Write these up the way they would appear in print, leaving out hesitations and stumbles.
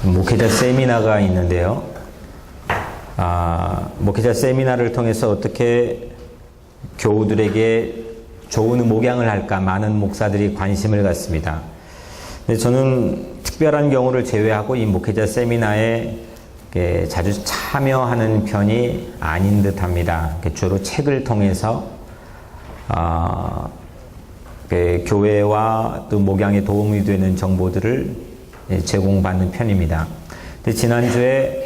목회자 세미나가 있는데요. 목회자 세미나를 통해서 어떻게 교우들에게 좋은 목양을 할까 많은 목사들이 관심을 갖습니다. 근데 저는 특별한 경우를 제외하고 이 목회자 세미나에 자주 참여하는 편이 아닌 듯합니다. 주로 책을 통해서 교회와 또 목양에 도움이 되는 정보들을 제공받는 편입니다. 근데 지난주에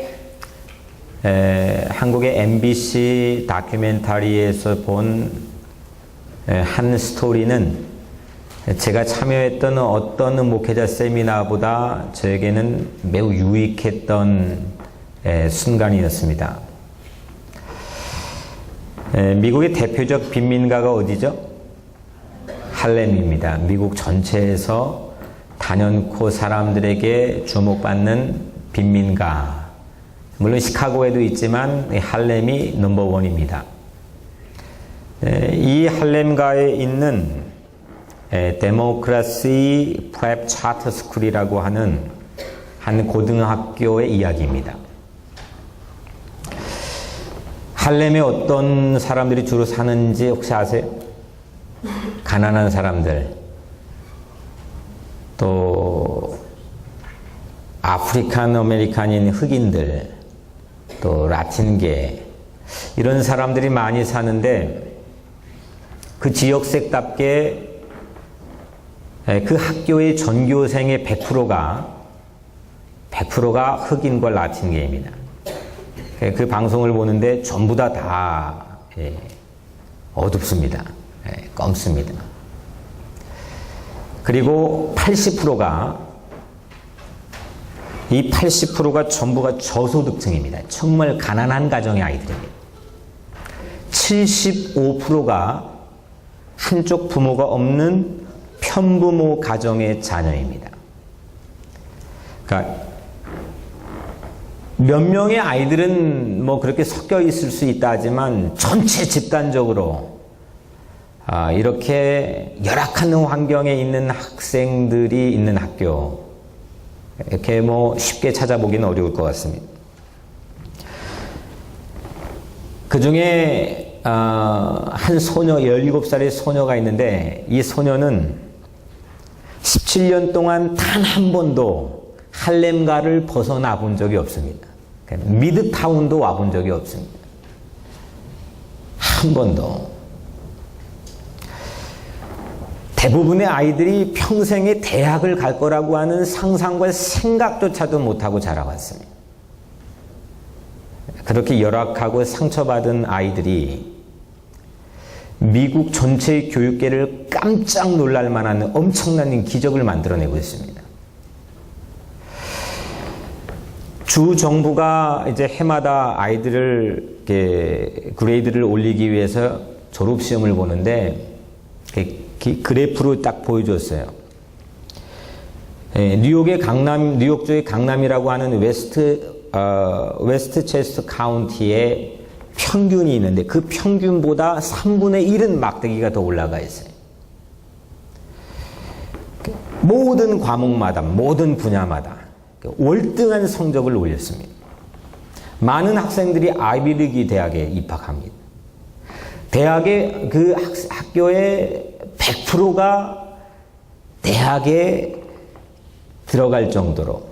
한국의 MBC 다큐멘터리에서 본 한 스토리는 제가 참여했던 어떤 목회자 세미나보다 저에게는 매우 유익했던 순간이었습니다. 미국의 대표적 빈민가가 어디죠? 할렘입니다. 미국 전체에서 단연코 사람들에게 주목받는 빈민가. 물론 시카고에도 있지만 할렘이 넘버원입니다. 이 할렘가에 있는 데모크라시 프랩 차터 스쿨이라고 하는 한 고등학교의 이야기입니다. 할렘에 어떤 사람들이 주로 사는지 혹시 아세요? 가난한 사람들, 또 아프리칸 아메리칸인 흑인들, 또 라틴계 이런 사람들이 많이 사는데 그 지역색답게 그 학교의 전교생의 100%가 흑인과 라틴계입니다. 그 방송을 보는데 전부 다 어둡습니다. 검습니다. 그리고 80%가 전부가 저소득층입니다. 정말 가난한 가정의 아이들입니다. 75%가 한쪽 부모가 없는 편부모 가정의 자녀입니다. 그러니까 몇 명의 아이들은 뭐 그렇게 섞여 있을 수 있다 하지만 전체 집단적으로 이렇게 열악한 환경에 있는 학생들이 있는 학교, 이렇게 뭐 쉽게 찾아보기는 어려울 것 같습니다. 그 중에 한 소녀, 17살의 소녀가 있는데 이 소녀는 17년 동안 단 한 번도 할렘가를 벗어나 본 적이 없습니다. 미드타운도 와본 적이 없습니다. 한 번도. 대부분의 아이들이 평생에 대학을 갈 거라고 하는 상상과 생각조차도 못하고 자라왔습니다. 그렇게 열악하고 상처받은 아이들이 미국 전체의 교육계를 깜짝 놀랄 만한 엄청난 기적을 만들어내고 있습니다. 주 정부가 이제 해마다 아이들을 그레이드를 올리기 위해서 졸업시험을 보는데 그래프로 딱 보여줬어요. 뉴욕주의 강남이라고 하는 웨스트체스터 카운티에 평균이 있는데 그 평균보다 3분의 1은 막대기가 더 올라가 있어요. 모든 과목마다, 모든 분야마다 월등한 성적을 올렸습니다. 많은 학생들이 아이비리그 대학에 입학합니다. 대학의 그 학교의 100%가 대학에 들어갈 정도로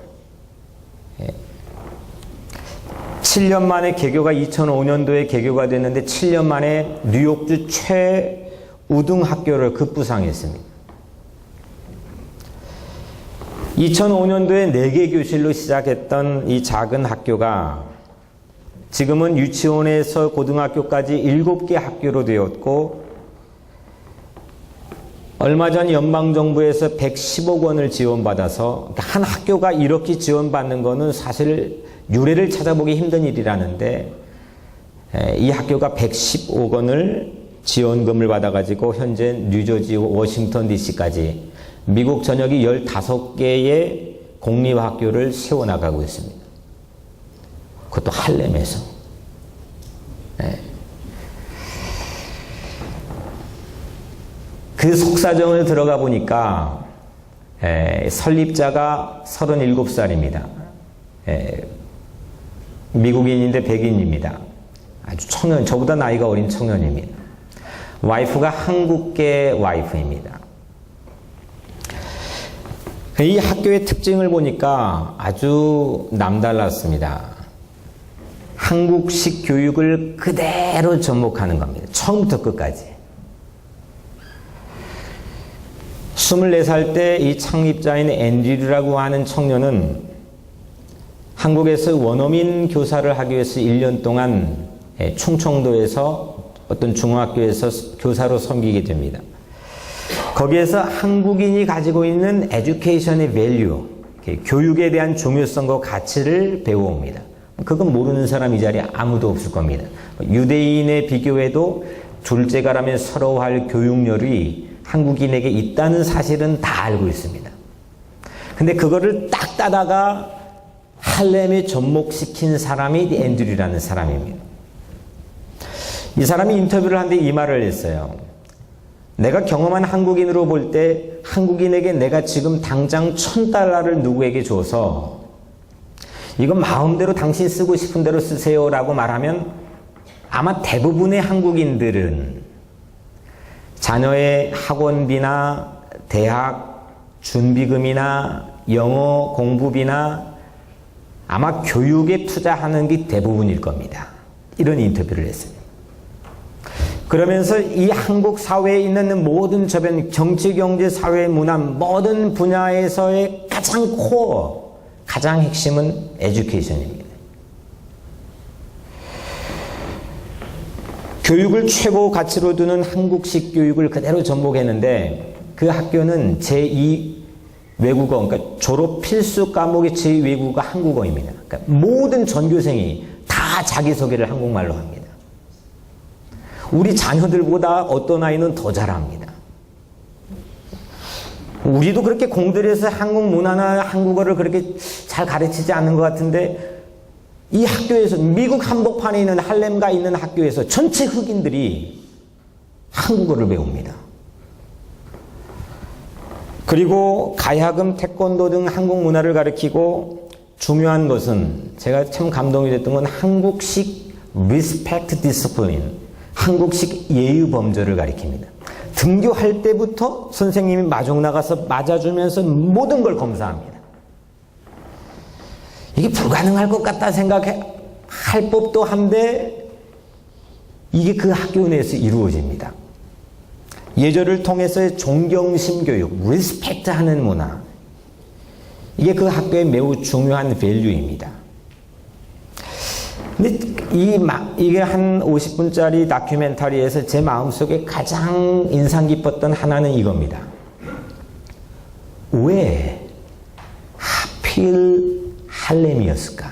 7년 만에 개교가 2005년도에 개교가 됐는데 7년 만에 뉴욕주 최우등 학교를 급부상했습니다. 2005년도에 4개 교실로 시작했던 이 작은 학교가 지금은 유치원에서 고등학교까지 7개 학교로 되었고 얼마 전 연방정부에서 110억 원을 지원받아서 한 학교가 이렇게 지원받는 거는 사실 유례를 찾아보기 힘든 일이라는데 이 학교가 110억 원을 지원금을 받아가지고 현재 뉴저지, 워싱턴 DC까지 미국 전역이 15개의 공립학교를 세워나가고 있습니다. 그것도 할렘에서. 그 속사정을 들어가 보니까 설립자가 37살입니다. 미국인인데 백인입니다. 아주 청년, 저보다 나이가 어린 청년입니다. 와이프가 한국계 와이프입니다. 이 학교의 특징을 보니까 아주 남달랐습니다. 한국식 교육을 그대로 접목하는 겁니다. 처음부터 끝까지. 24살 때 이 창립자인 앤드류라고 하는 청년은 한국에서 원어민 교사를 하기 위해서 1년 동안 충청도에서 어떤 중학교에서 교사로 섬기게 됩니다. 거기에서 한국인이 가지고 있는 에듀케이션의 밸류, 교육에 대한 중요성과 가치를 배워옵니다. 그건 모르는 사람 이 자리에 아무도 없을 겁니다. 유대인에 비교해도 둘째가라면 서러워할 교육열이 한국인에게 있다는 사실은 다 알고 있습니다. 근데 그거를 딱 따다가 할렘에 접목시킨 사람이 앤드류라는 사람입니다. 이 사람이 인터뷰를 하는데 이 말을 했어요. 내가 경험한 한국인으로 볼 때 한국인에게 내가 지금 당장 $1,000를 누구에게 줘서 이건 마음대로 당신 쓰고 싶은 대로 쓰세요 라고 말하면 아마 대부분의 한국인들은 자녀의 학원비나 대학 준비금이나 영어 공부비나 아마 교육에 투자하는 게 대부분일 겁니다. 이런 인터뷰를 했습니다. 그러면서 이 한국 사회에 있는 모든 저변, 정치, 경제, 사회, 문화, 모든 분야에서의 가장 코어, 가장 핵심은 에듀케이션입니다. 교육을 최고 가치로 두는 한국식 교육을 그대로 접목했는데 그 학교는 제2 외국어, 그러니까 졸업 필수 과목의 제2외국어가 한국어입니다. 그러니까 모든 전교생이 다 자기소개를 한국말로 합니다. 우리 자녀들보다 어떤 아이는 더 잘합니다. 우리도 그렇게 공들여서 한국 문화나 한국어를 그렇게 잘 가르치지 않는 것 같은데 이 학교에서 미국 한복판에 있는 할렘가 있는 학교에서 전체 흑인들이 한국어를 배웁니다. 그리고 가야금, 태권도 등 한국 문화를 가르치고 중요한 것은 제가 참 감동이 됐던 건 한국식 respect discipline, 한국식 예의 범절을 가르칩니다. 등교할 때부터 선생님이 마중 나가서 맞아주면서 모든 걸 검사합니다. 이게 불가능할 것 같다 생각할 법도 한데 이게 그 학교 내에서 이루어집니다. 예절을 통해서의 존경심 교육, 리스펙트 하는 문화, 이게 그 학교의 매우 중요한 밸류입니다. 근데 이게 한 50분짜리 다큐멘터리에서 제 마음속에 가장 인상 깊었던 하나는 이겁니다. 왜 하필 할렘이었을까?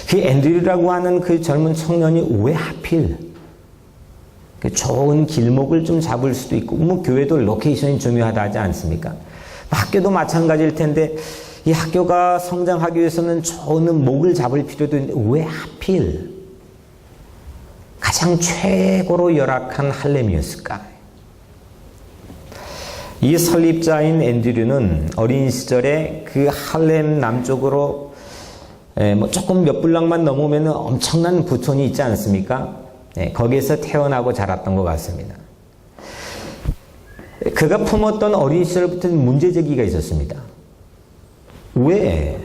그 앤드류라고 하는 그 젊은 청년이 왜 하필 좋은 길목을 좀 잡을 수도 있고, 뭐 교회도 로케이션이 중요하다 하지 않습니까? 학교도 마찬가지일 텐데 이 학교가 성장하기 위해서는 좋은 목을 잡을 필요도 있는데 왜 하필 가장 최고로 열악한 할렘이었을까? 이 설립자인 앤드류는 어린 시절에 그 할렘 남쪽으로 뭐 조금 몇 블락만 넘으면 엄청난 부촌이 있지 않습니까? 거기에서 태어나고 자랐던 것 같습니다. 그가 품었던 어린 시절부터 문제제기가 있었습니다. 왜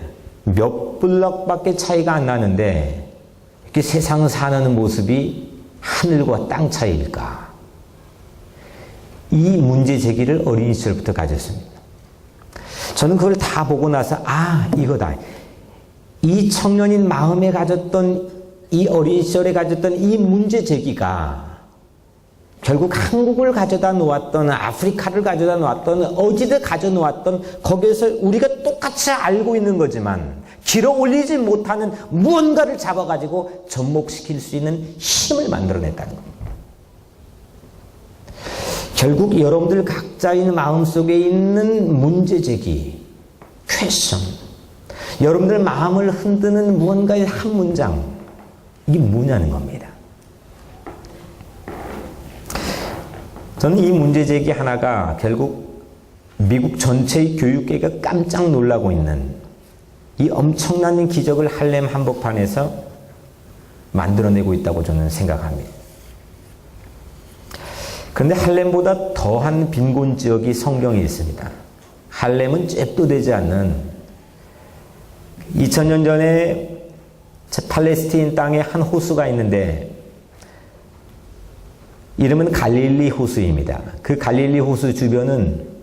몇 블럭밖에 차이가 안 나는데 이렇게 세상을 사는 모습이 하늘과 땅 차이일까? 이 문제제기를 어린 시절부터 가졌습니다. 저는 그걸 다 보고 나서 이거다. 이 청년인 마음에 가졌던 이 어린 시절에 가졌던 이 문제제기가 결국 한국을 가져다 놓았던, 아프리카를 가져다 놓았던, 어디를 가져 놓았던, 거기에서 우리가 똑같이 알고 있는 거지만 길어 올리지 못하는 무언가를 잡아가지고 접목시킬 수 있는 힘을 만들어냈다는 겁니다. 결국 여러분들 각자의 마음속에 있는 문제제기, 퀘스천, 여러분들 마음을 흔드는 무언가의 한 문장, 이게 뭐냐는 겁니다. 저는 이 문제제기 하나가 결국 미국 전체의 교육계가 깜짝 놀라고 있는 이 엄청난 기적을 할렘 한복판에서 만들어내고 있다고 저는 생각합니다. 그런데 할렘보다 더한 빈곤 지역이 성경에 있습니다. 할렘은 잽도 되지 않는 2000년 전에 팔레스틴 땅에 한 호수가 있는데 이름은 갈릴리 호수입니다. 그 갈릴리 호수 주변은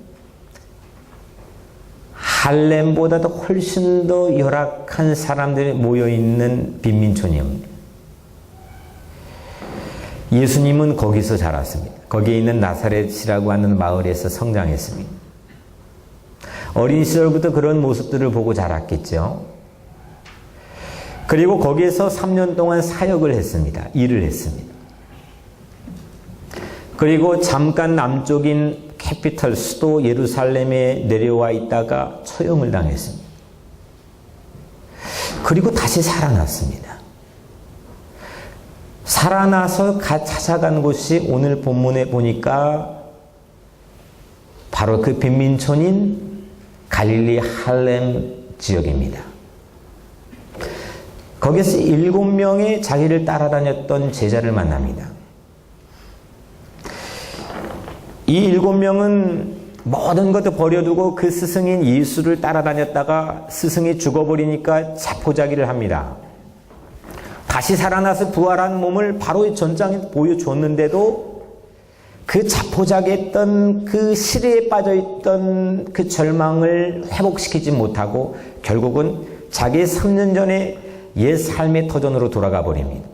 할렘보다도 훨씬 더 열악한 사람들이 모여있는 빈민촌이옵니다. 예수님은 거기서 자랐습니다. 거기에 있는 나사렛이라고 하는 마을에서 성장했습니다. 어린 시절부터 그런 모습들을 보고 자랐겠죠. 그리고 거기에서 3년 동안 사역을 했습니다. 일을 했습니다. 그리고 잠깐 남쪽인 캐피털 수도 예루살렘에 내려와 있다가 처형을 당했습니다. 그리고 다시 살아났습니다. 살아나서 찾아간 곳이 오늘 본문에 보니까 바로 그 빈민촌인 갈릴리 할렘 지역입니다. 거기서 7명의 자기를 따라다녔던 제자를 만납니다. 이 7명은 모든 것을 버려두고 그 스승인 예수를 따라다녔다가 스승이 죽어버리니까 자포자기를 합니다. 다시 살아나서 부활한 몸을 바로 전장에 보여줬는데도 그 자포자기했던 그 시리에 빠져있던 그 절망을 회복시키지 못하고 결국은 자기의 3년 전에 옛 삶의 터전으로 돌아가 버립니다.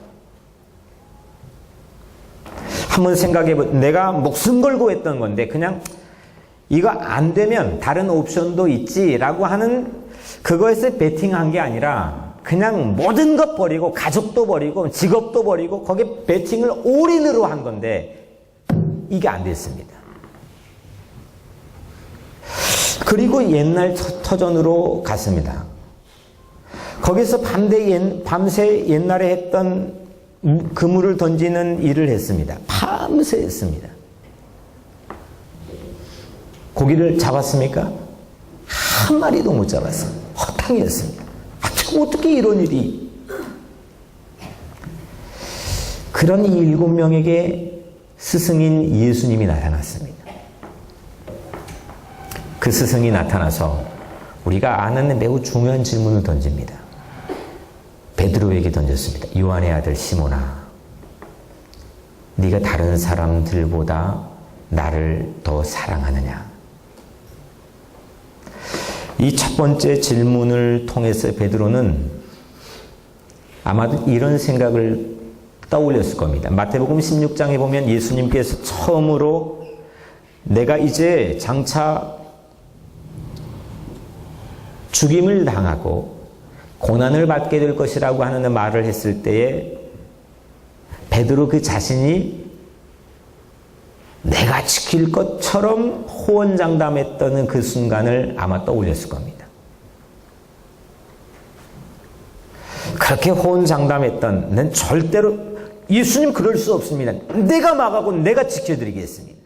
한번 생각해보, 내가 목숨 걸고 했던 건데 그냥 이거 안 되면 다른 옵션도 있지라고 하는 그거에서 베팅한 게 아니라 그냥 모든 것 버리고 가족도 버리고 직업도 버리고 거기에 베팅을 올인으로 한 건데 이게 안 됐습니다. 그리고 옛날 터전으로 갔습니다. 거기서 밤새 옛날에 했던 그물을 던지는 일을 했습니다. 밤새 했습니다. 고기를 잡았습니까? 한 마리도 못 잡았어요. 허탕이었습니다. 어떻게 이런 일이. 그런 이 7명에게 스승인 예수님이 나타났습니다. 그 스승이 나타나서 우리가 아는 매우 중요한 질문을 던집니다. 베드로에게 던졌습니다. 요한의 아들 시몬아, 네가 다른 사람들보다 나를 더 사랑하느냐? 이 첫 번째 질문을 통해서 베드로는 아마도 이런 생각을 떠올렸을 겁니다. 마태복음 16장에 보면 예수님께서 처음으로 내가 이제 장차 죽임을 당하고 고난을 받게 될 것이라고 하는 말을 했을 때에 베드로 그 자신이 내가 지킬 것처럼 호언장담했던 그 순간을 아마 떠올렸을 겁니다. 그렇게 호언장담했던, 난 절대로 예수님 그럴 수 없습니다. 내가 막하고 내가 지켜드리겠습니다.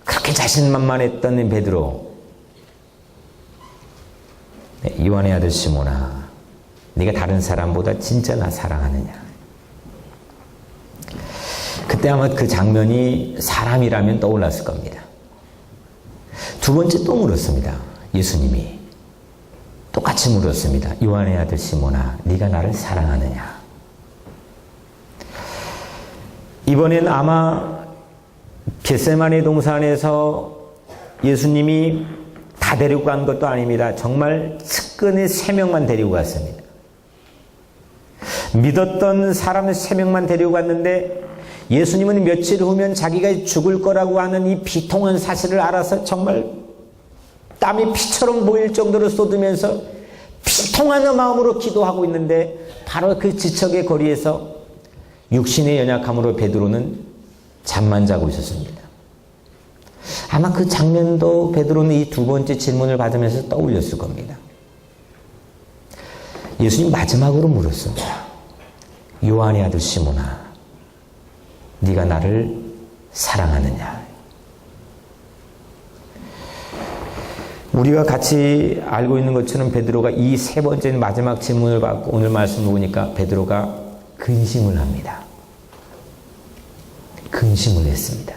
그렇게 자신만만했던 베드로, 요한의 아들 시몬아, 네가 다른 사람보다 진짜 나 사랑하느냐? 그때 아마 그 장면이 사람이라면 떠올랐을 겁니다. 두 번째 또 물었습니다. 예수님이 똑같이 물었습니다. 요한의 아들 시몬아, 네가 나를 사랑하느냐? 이번엔 아마 겟세마네 동산에서 예수님이 다 데리고 간 것도 아닙니다. 정말 측근의 3명만 데리고 갔습니다. 믿었던 사람 3명만 데리고 갔는데 예수님은 며칠 후면 자기가 죽을 거라고 하는 이 비통한 사실을 알아서 정말 땀이 피처럼 보일 정도로 쏟으면서 비통한 마음으로 기도하고 있는데 바로 그 지척의 거리에서 육신의 연약함으로 베드로는 잠만 자고 있었습니다. 아마 그 장면도 베드로는 이 두 번째 질문을 받으면서 떠올렸을 겁니다. 예수님 마지막으로 물었습니다. 요한의 아들 시몬아, 네가 나를 사랑하느냐? 우리가 같이 알고 있는 것처럼 베드로가 이 세 번째 마지막 질문을 받고 오늘 말씀을 보니까 베드로가 근심을 합니다. 근심을 했습니다.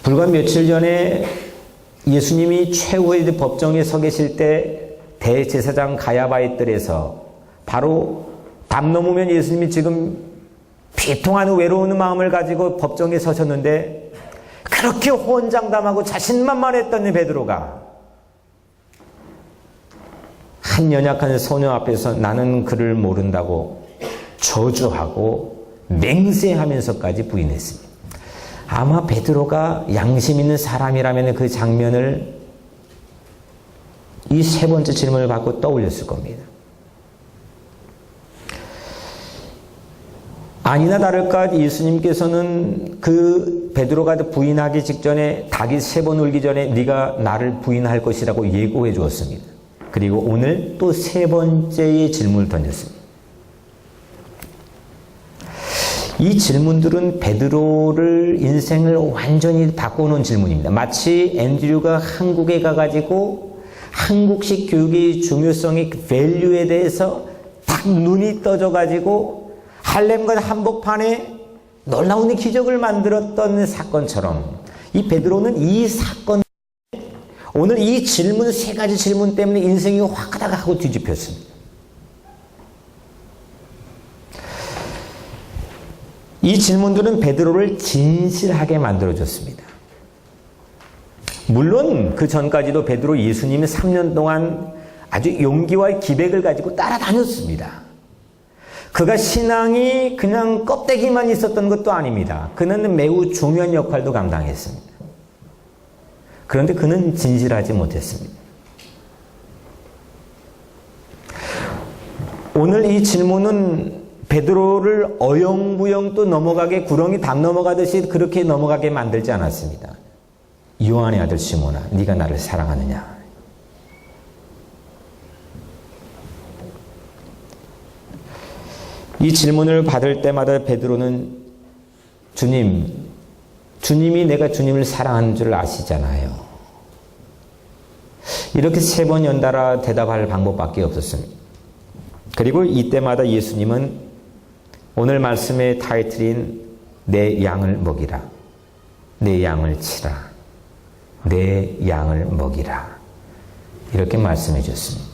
불과 며칠 전에 예수님이 최후의 법정에 서 계실 때 대제사장 가야바의 뜰에서 바로 담 넘으면 예수님이 지금 비통한 외로운 마음을 가지고 법정에 서셨는데 그렇게 호언장담하고 자신만만했던 베드로가 한 연약한 소녀 앞에서 나는 그를 모른다고 저주하고 맹세하면서까지 부인했습니다. 아마 베드로가 양심 있는 사람이라면 그 장면을 이 세 번째 질문을 받고 떠올렸을 겁니다. 아니나 다를까 예수님께서는 그 베드로가 부인하기 직전에 닭이 3번 울기 전에 네가 나를 부인할 것이라고 예고해 주었습니다. 그리고 오늘 또 3번째의 질문을 던졌습니다. 이 질문들은 베드로를 인생을 완전히 바꿔놓은 질문입니다. 마치 앤드류가 한국에 가가지고 한국식 교육의 중요성의 밸류에 대해서 딱 눈이 떠져가지고 할렘과 한복판에 놀라운 기적을 만들었던 사건처럼 이 베드로는 이 사건 오늘 이 질문 3가지 질문 때문에 인생이 화가닥 하고 뒤집혔습니다. 이 질문들은 베드로를 진실하게 만들어줬습니다. 물론 그 전까지도 베드로 예수님이 3년 동안 아주 용기와 기백을 가지고 따라다녔습니다. 그가 신앙이 그냥 껍데기만 있었던 것도 아닙니다. 그는 매우 중요한 역할도 감당했습니다. 그런데 그는 진실하지 못했습니다. 오늘 이 질문은 베드로를 어영부영 또 넘어가게 구렁이 담 넘어가듯이 그렇게 넘어가게 만들지 않았습니다. 요한의 아들 시몬아, 네가 나를 사랑하느냐? 이 질문을 받을 때마다 베드로는 주님이 내가 주님을 사랑하는 줄 아시잖아요. 이렇게 3번 연달아 대답할 방법밖에 없었습니다. 그리고 이때마다 예수님은 오늘 말씀의 타이틀인 내 양을 먹이라, 내 양을 치라, 내 양을 먹이라 이렇게 말씀해 주셨습니다.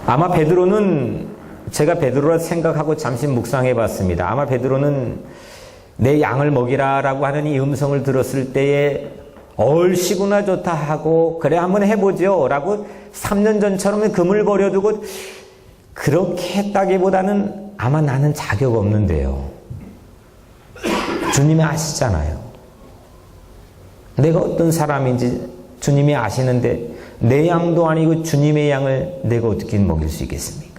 아마 베드로는 제가 베드로라 생각하고 잠시 묵상해 봤습니다. 아마 베드로는 내 양을 먹이라 라고 하는 이 음성을 들었을 때에 얼씨구나 좋다 하고 그래 한번 해보죠 라고 3년 전처럼 금을 버려두고 그렇게 했다기보다는 아마 나는 자격 없는데요. 주님이 아시잖아요. 내가 어떤 사람인지 주님이 아시는데 내 양도 아니고 주님의 양을 내가 어떻게 먹일 수 있겠습니까?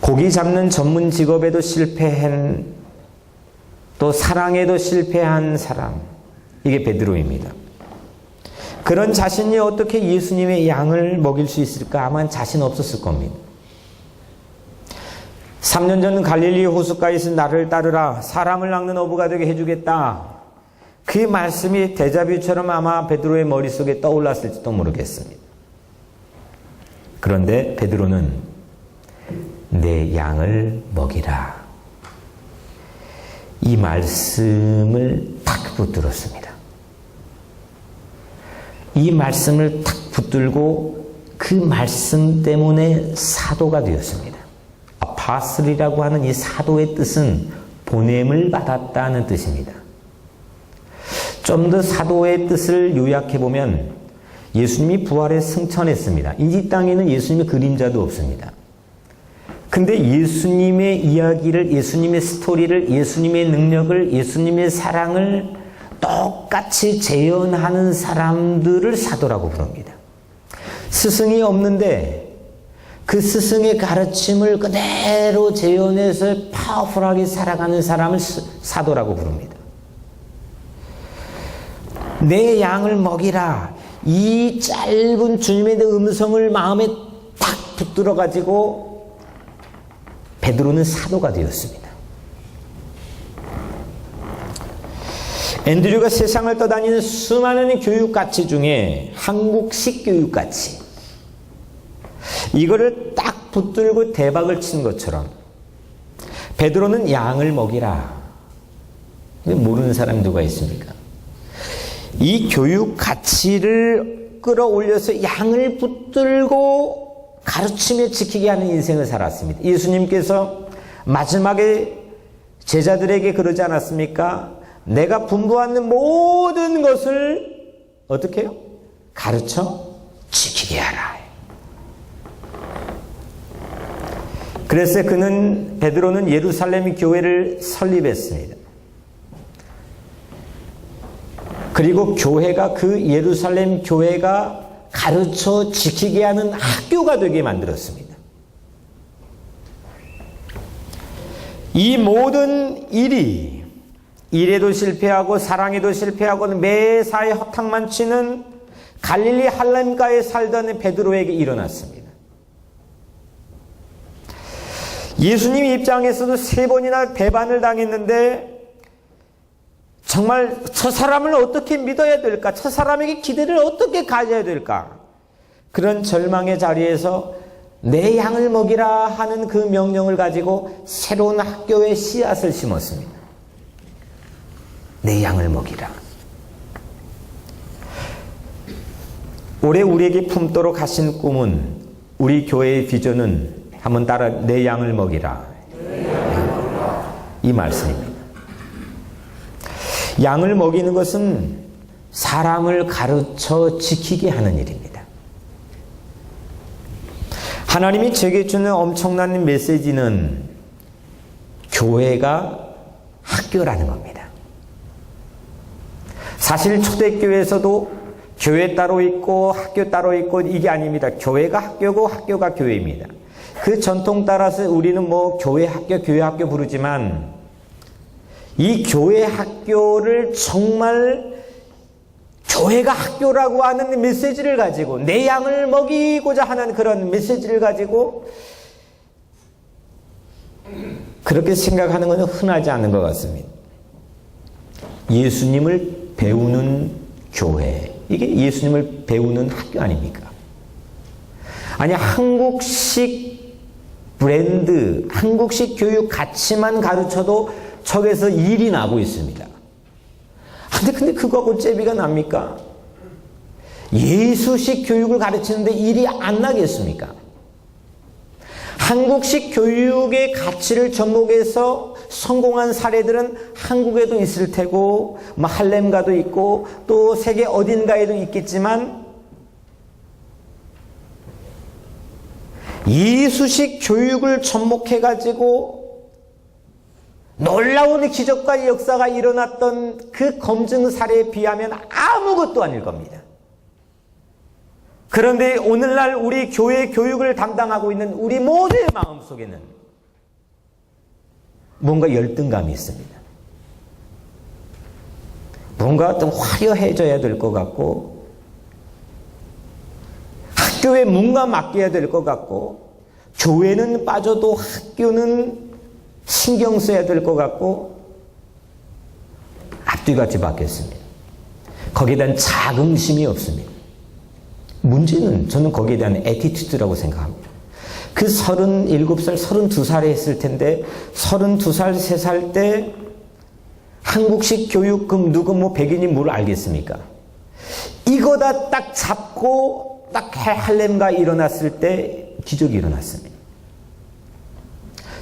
고기 잡는 전문 직업에도 실패한 또 사랑에도 실패한 사람, 이게 베드로입니다. 그런 자신이 어떻게 예수님의 양을 먹일 수 있을까? 아마 자신 없었을 겁니다. 3년 전 갈릴리 호숫가에서 나를 따르라, 사람을 낚는 어부가 되게 해주겠다. 그 말씀이 데자뷰처럼 아마 베드로의 머릿속에 떠올랐을지도 모르겠습니다. 그런데 베드로는 내 양을 먹이라, 이 말씀을 탁 붙들었습니다. 이 말씀을 탁 붙들고 그 말씀 때문에 사도가 되었습니다. 아파슬이라고 하는 이 사도의 뜻은 보냄을 받았다는 뜻입니다. 좀 더 사도의 뜻을 요약해보면 예수님이 부활에 승천했습니다. 이 땅에는 예수님의 그림자도 없습니다. 근데 예수님의 이야기를, 예수님의 스토리를, 예수님의 능력을, 예수님의 사랑을 똑같이 재현하는 사람들을 사도라고 부릅니다. 스승이 없는데 그 스승의 가르침을 그대로 재현해서 파워풀하게 살아가는 사람을 사도라고 부릅니다. 내 양을 먹이라, 이 짧은 주님의 음성을 마음에 탁 붙들어 가지고 베드로는 사도가 되었습니다. 앤드류가 세상을 떠다니는 수많은 교육 가치 중에 한국식 교육 가치, 이거를 딱 붙들고 대박을 친 것처럼 베드로는 양을 먹이라. 모르는 사람이 누가 있습니까? 이 교육 가치를 끌어올려서 양을 붙들고 가르치며 지키게 하는 인생을 살았습니다. 예수님께서 마지막에 제자들에게 그러지 않았습니까? 내가 분부하는 모든 것을 어떻게 해요? 가르쳐 지키게 하라. 그래서 베드로는 예루살렘 교회를 설립했습니다. 그리고 교회가 그 예루살렘 교회가 가르쳐 지키게 하는 학교가 되게 만들었습니다. 이 모든 일에도 실패하고 사랑에도 실패하고 매사에 허탕만 치는 갈릴리 할렘가에 살던 베드로에게 일어났습니다. 예수님 입장에서도 3번이나 배반을 당했는데 정말 저 사람을 어떻게 믿어야 될까? 저 사람에게 기대를 어떻게 가져야 될까? 그런 절망의 자리에서 내 양을 먹이라 하는 그 명령을 가지고 새로운 학교의 씨앗을 심었습니다. 내 양을 먹이라. 올해 우리에게 품도록 하신 꿈은, 우리 교회의 비전은 한번 따라 내 양을 먹이라. 이 말씀입니다. 양을 먹이는 것은 사람을 가르쳐 지키게 하는 일입니다. 하나님이 제게 주는 엄청난 메시지는 교회가 학교라는 겁니다. 사실 초대교회에서도 교회 따로 있고 학교 따로 있고 이게 아닙니다. 교회가 학교고 학교가 교회입니다. 그 전통 따라서 우리는 교회 학교 부르지만 이 교회 학교를 정말 교회가 학교라고 하는 메시지를 가지고 내 양을 먹이고자 하는 그런 메시지를 가지고 그렇게 생각하는 것은 흔하지 않은 것 같습니다. 예수님을 배우는 교회, 이게 예수님을 배우는 학교 아닙니까? 아니, 한국식 브랜드, 한국식 교육 가치만 가르쳐도 저기서 일이 나고 있습니다. 근데 그거하고 째비가 납니까? 예수식 교육을 가르치는데 일이 안 나겠습니까? 한국식 교육의 가치를 접목해서 성공한 사례들은 한국에도 있을 테고, 할렘가도 있고, 또 세계 어딘가에도 있겠지만, 예수식 교육을 접목해가지고 놀라운 기적과 역사가 일어났던 그 검증 사례에 비하면 아무것도 아닐 겁니다. 그런데 오늘날 우리 교회 교육을 담당하고 있는 우리 모두의 마음속에는 뭔가 열등감이 있습니다. 뭔가 좀 화려해져야 될 것 같고, 학교에 뭔가 맡겨야 될 것 같고, 교회는 빠져도 학교는 신경 써야 될 것 같고, 앞뒤같이 바뀌었습니다. 거기에 대한 자긍심이 없습니다. 문제는 저는 거기에 대한 애티튜드라고 생각합니다. 그 37살, 32살에 했을 텐데 32살, 3살 때 한국식 교육, 그럼 누구 백인이 뭘 알겠습니까? 이거다 딱 잡고 딱 할렘가 일어났을 때 기적이 일어났습니다.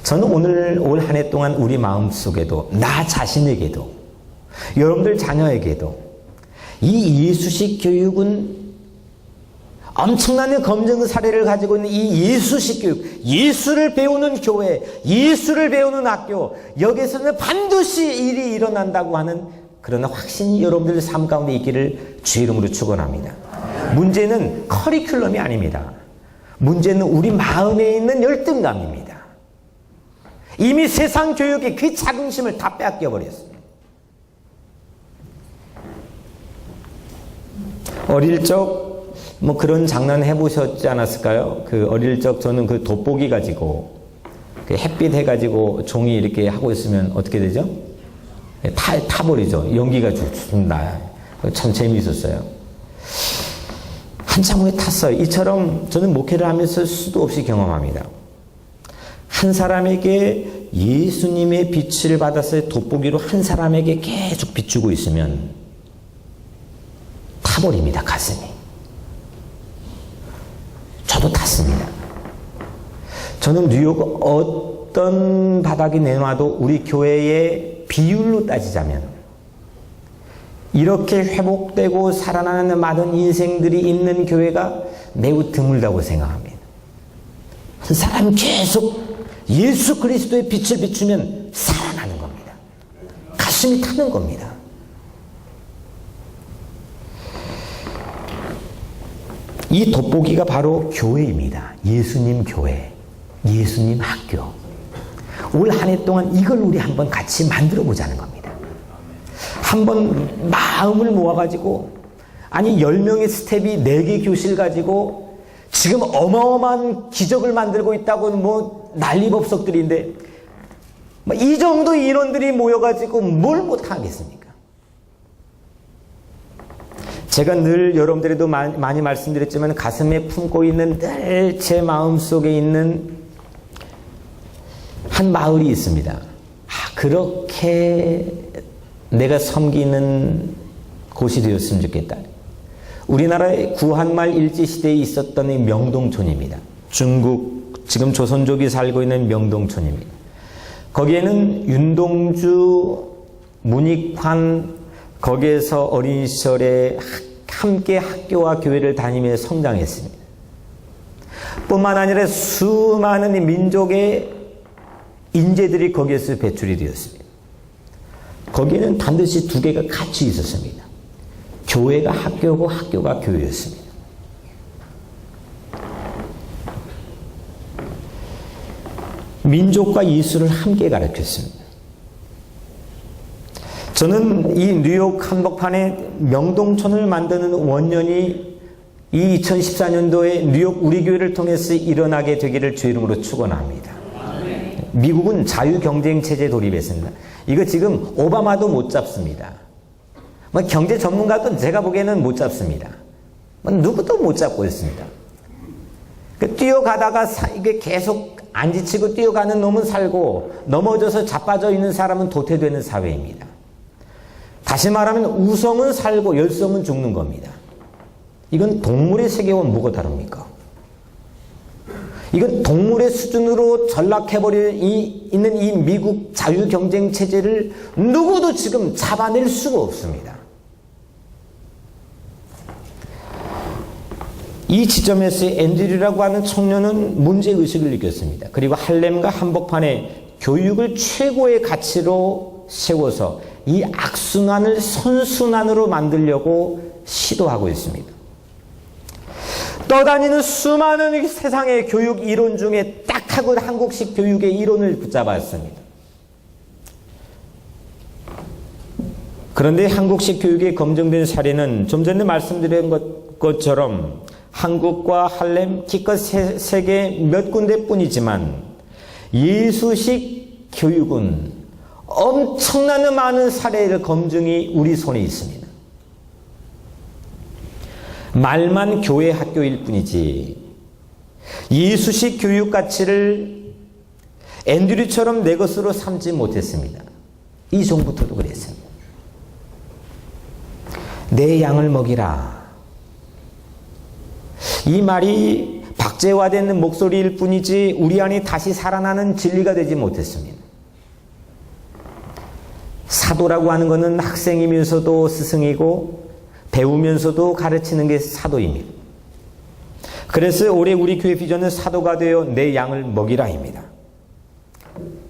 저는 오늘 올 한 해 동안 우리 마음속에도, 나 자신에게도, 여러분들 자녀에게도 이 예수식 교육은 엄청난 검증 사례를 가지고 있는 이 예수식 교육, 예수를 배우는 교회, 예수를 배우는 학교, 여기에서는 반드시 일이 일어난다고 하는 그런 확신이 여러분들 삶 가운데 있기를 주의 이름으로 축원합니다. 문제는 커리큘럼이 아닙니다. 문제는 우리 마음에 있는 열등감입니다. 이미 세상 교육이 그 자긍심을 다 뺏겨버렸습니다. 어릴 적 그런 장난 해보셨지 않았을까요? 어릴 적 저는 돋보기 가지고 햇빛 해가지고 종이 이렇게 하고 있으면 어떻게 되죠? 타버리죠. 연기가 좋습니다. 참 재미있었어요. 한참 후에 탔어요. 이처럼 저는 목회를 하면서 수도 없이 경험합니다. 한 사람에게 예수님의 빛을 받아서 돋보기로 한 사람에게 계속 비추고 있으면 타버립니다. 가슴이. 저도 탔습니다. 저는 뉴욕 어떤 바닥이 내놔도 우리 교회의 비율로 따지자면 이렇게 회복되고 살아나는 많은 인생들이 있는 교회가 매우 드물다고 생각합니다. 한 사람 계속 예수 그리스도의 빛을 비추면 살아나는 겁니다. 가슴이 타는 겁니다. 이 돋보기가 바로 교회입니다. 예수님 교회, 예수님 학교. 올 한 해 동안 이걸 우리 한번 같이 만들어 보자는 겁니다. 한번 마음을 모아가지고, 아니 10명의 스텝이 4개 교실 가지고 지금 어마어마한 기적을 만들고 있다고 뭐 난리법석들인데 이 정도 인원들이 모여가지고 뭘 못하겠습니까? 제가 늘 여러분들에도 많이 말씀드렸지만 가슴에 품고 있는 늘 제 마음속에 있는 한 마을이 있습니다. 그렇게 내가 섬기는 곳이 되었으면 좋겠다. 우리나라의 구한말 일제시대에 있었던 이 명동촌입니다. 중국, 지금 조선족이 살고 있는 명동촌입니다. 거기에는 윤동주, 문익환, 거기에서 어린 시절에 함께 학교와 교회를 다니면서 성장했습니다. 뿐만 아니라 수많은 민족의 인재들이 거기에서 배출이 되었습니다. 거기에는 반드시 두 개가 같이 있었습니다. 교회가 학교고 학교가 교회였습니다. 민족과 예술을 함께 가르쳤습니다. 저는 이 뉴욕 한복판에 명동촌을 만드는 원년이 이 2014년도에 뉴욕 우리 교회를 통해서 일어나게 되기를 주 이름으로 축원합니다. 미국은 자유경쟁체제 돌입했습니다. 이거 지금 오바마도 못 잡습니다. 경제 전문가도 제가 보기에는 못 잡습니다. 누구도 못 잡고 있습니다. 뛰어가다가 이게 계속 안 지치고 뛰어가는 놈은 살고 넘어져서 자빠져 있는 사람은 도태되는 사회입니다. 다시 말하면 우성은 살고 열성은 죽는 겁니다. 이건 동물의 세계와 뭐가 다릅니까? 이건 동물의 수준으로 전락해버려 있는 이 미국 자유경쟁체제를 누구도 지금 잡아낼 수가 없습니다. 이 지점에서 앤드류라고 하는 청년은 문제의식을 느꼈습니다. 그리고 할렘과 한복판에 교육을 최고의 가치로 세워서 이 악순환을 선순환으로 만들려고 시도하고 있습니다. 떠다니는 수많은 세상의 교육 이론 중에 딱 하고 한국식 교육의 이론을 붙잡았습니다. 그런데 한국식 교육에 검증된 사례는 좀 전에 말씀드린 것처럼 한국과 할렘 기껏 세계 몇 군데뿐이지만 예수식 교육은 엄청나게 많은 사례를 검증이 우리 손에 있습니다. 말만 교회 학교일 뿐이지 예수식 교육 가치를 앤드류처럼 내 것으로 삼지 못했습니다. 이종부터도 그랬습니다. 내 양을 먹이라. 이 말이 박제화되는 목소리일 뿐이지 우리 안에 다시 살아나는 진리가 되지 못했습니다. 사도라고 하는 것은 학생이면서도 스승이고 배우면서도 가르치는 게 사도입니다. 그래서 올해 우리 교회 비전은 사도가 되어 내 양을 먹이라입니다.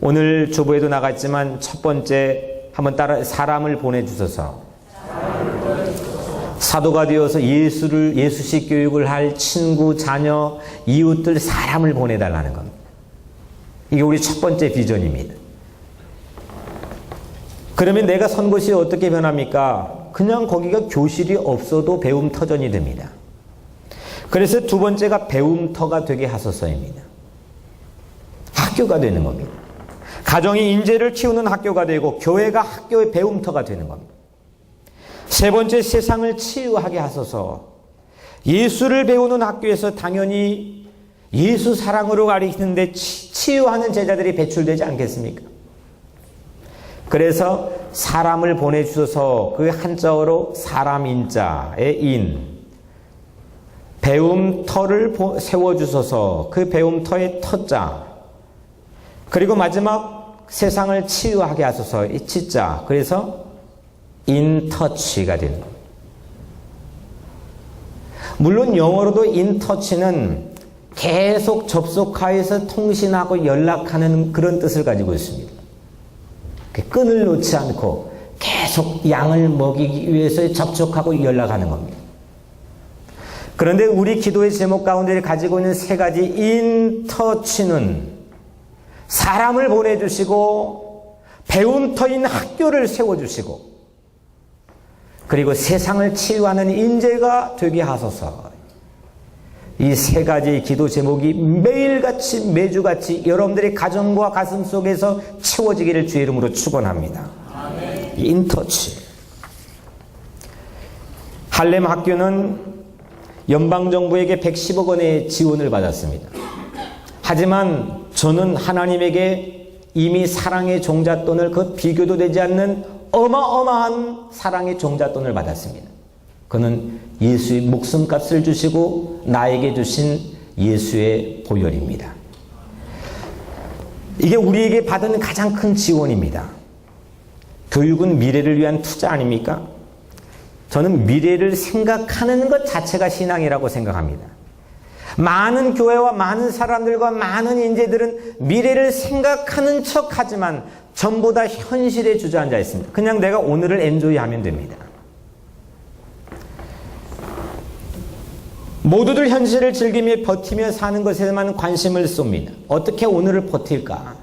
오늘 주보에도 나갔지만 첫 번째 한번 따라 사람을 보내주셔서 사도가 되어서 예수식 교육을 할 친구, 자녀, 이웃들 사람을 보내달라는 겁니다. 이게 우리 첫 번째 비전입니다. 그러면 내가 선 곳이 어떻게 변합니까? 그냥 거기가 교실이 없어도 배움터전이 됩니다. 그래서 두 번째가 배움터가 되게 하소서입니다. 학교가 되는 겁니다. 가정이 인재를 키우는 학교가 되고 교회가 학교의 배움터가 되는 겁니다. 세 번째, 세상을 치유하게 하소서. 예수를 배우는 학교에서 당연히 예수 사랑으로 가리키는데 치유하는 제자들이 배출되지 않겠습니까? 그래서 사람을 보내주셔서 그 한자어로 사람인자의 인, 배움터를 세워주셔서 그 배움터의 터자, 그리고 마지막 세상을 치유하게 하소서 이 치자, 그래서 인터치가 되는 겁니다. 물론 영어로도 인터치는 계속 접속하여서 통신하고 연락하는 그런 뜻을 가지고 있습니다. 끈을 놓지 않고 계속 양을 먹이기 위해서 접촉하고 연락하는 겁니다. 그런데 우리 기도의 제목 가운데 가지고 있는 세 가지 인터치는 사람을 보내주시고 배움터인 학교를 세워주시고 그리고 세상을 치유하는 인재가 되게 하소서. 이 세 가지 기도 제목이 매일같이 매주같이 여러분들의 가정과 가슴 속에서 채워지기를 주의 이름으로 축원합니다. 인터치. 할렘 학교는 연방정부에게 110억 원의 지원을 받았습니다. 하지만 저는 하나님에게 이미 사랑의 종잣돈을 그 비교도 되지 않는 어마어마한 사랑의 종잣돈을 받았습니다. 그는 예수의 목숨값을 주시고 나에게 주신 예수의 보혈입니다. 이게 우리에게 받은 가장 큰 지원입니다. 교육은 미래를 위한 투자 아닙니까? 저는 미래를 생각하는 것 자체가 신앙이라고 생각합니다. 많은 교회와 많은 사람들과 많은 인재들은 미래를 생각하는 척하지만 전부 다 현실에 주저앉아 있습니다. 그냥 내가 오늘을 엔조이하면 됩니다. 모두들 현실을 즐기며 버티며 사는 것에만 관심을 쏩니다. 어떻게 오늘을 버틸까?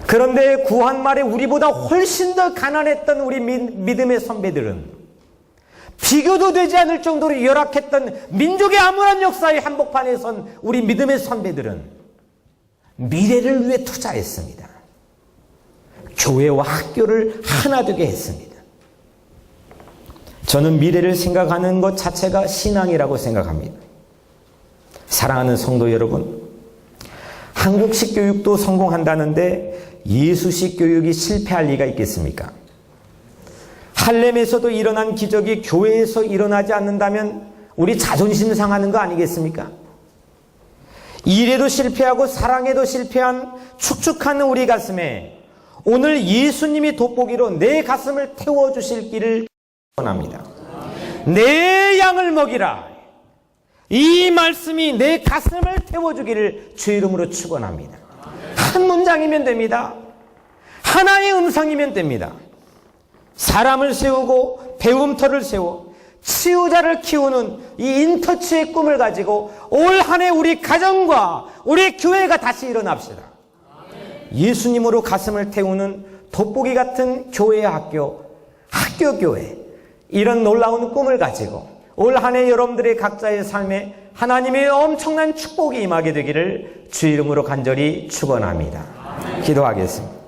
그런데 구한말에 우리보다 훨씬 더 가난했던 우리 믿음의 선배들은 비교도 되지 않을 정도로 열악했던 민족의 암울한 역사의 한복판에 선 우리 믿음의 선배들은 미래를 위해 투자했습니다. 교회와 학교를 하나 되게 했습니다. 저는 미래를 생각하는 것 자체가 신앙이라고 생각합니다. 사랑하는 성도 여러분, 한국식 교육도 성공한다는데 예수식 교육이 실패할 리가 있겠습니까? 할렘에서도 일어난 기적이 교회에서 일어나지 않는다면 우리 자존심 상하는 거 아니겠습니까? 일에도 실패하고 사랑에도 실패한 축축한 우리 가슴에 오늘 예수님이 돋보기로 내 가슴을 태워주실 길을 원합니다. 내 양을 먹이라. 이 말씀이 내 가슴을 태워주기를 주 이름으로 축원합니다. 한 문장이면 됩니다. 하나의 음성이면 됩니다. 사람을 세우고 배움터를 세워 치유자를 키우는 이 인터치의 꿈을 가지고 올 한 해 우리 가정과 우리 교회가 다시 일어납시다. 예수님으로 가슴을 태우는 돋보기 같은 교회의 학교 교회, 이런 놀라운 꿈을 가지고 올 한 해 여러분들의 각자의 삶에 하나님의 엄청난 축복이 임하게 되기를 주 이름으로 간절히 축원합니다. 기도하겠습니다.